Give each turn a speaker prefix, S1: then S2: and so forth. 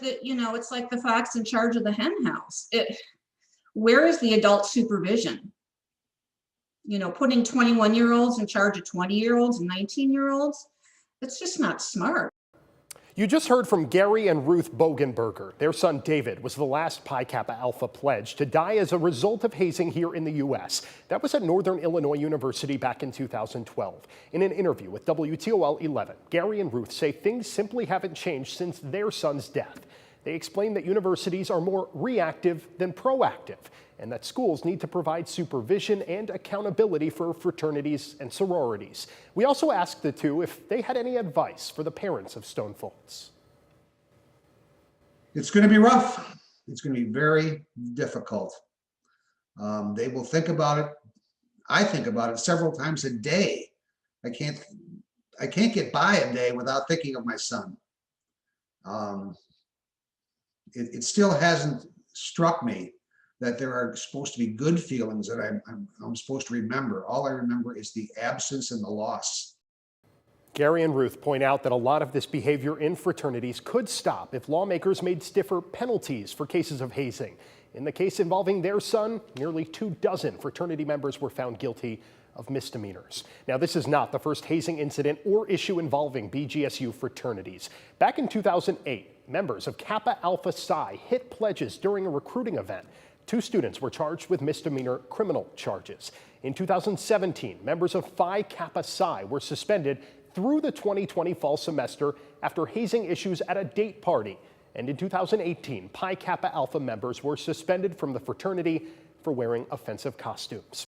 S1: it's like the fox in charge of the hen house. Where is the adult supervision? Putting 21-year-olds in charge of 20-year-olds and 19-year-olds, it's just not smart.
S2: You just heard from Gary and Ruth Bogenberger. Their son David was the last Pi Kappa Alpha pledge to die as a result of hazing here in the U.S. That was at Northern Illinois University back in 2012. In an interview with WTOL 11, Gary and Ruth say things simply haven't changed since their son's death. They explain that universities are more reactive than proactive, and that schools need to provide supervision and accountability for fraternities and sororities. We also asked the two if they had any advice for the parents of Stone Foltz.
S3: It's going to be rough. It's going to be very difficult. They will think about it. I think about it several times a day. I can't get by a day without thinking of my son. It still hasn't struck me that there are supposed to be good feelings that I'm supposed to remember. All I remember is the absence and the loss.
S2: Gary and Ruth point out that a lot of this behavior in fraternities could stop if lawmakers made stiffer penalties for cases of hazing. In the case involving their son, nearly 24 fraternity members were found guilty of misdemeanors. Now, this is not the first hazing incident or issue involving BGSU fraternities. Back in 2008, members of Kappa Alpha Psi hit pledges during a recruiting event. 2 students were charged with misdemeanor criminal charges. In 2017, members of Phi Kappa Psi were suspended through the 2020 fall semester after hazing issues at a date party. And in 2018, Pi Kappa Alpha members were suspended from the fraternity for wearing offensive costumes.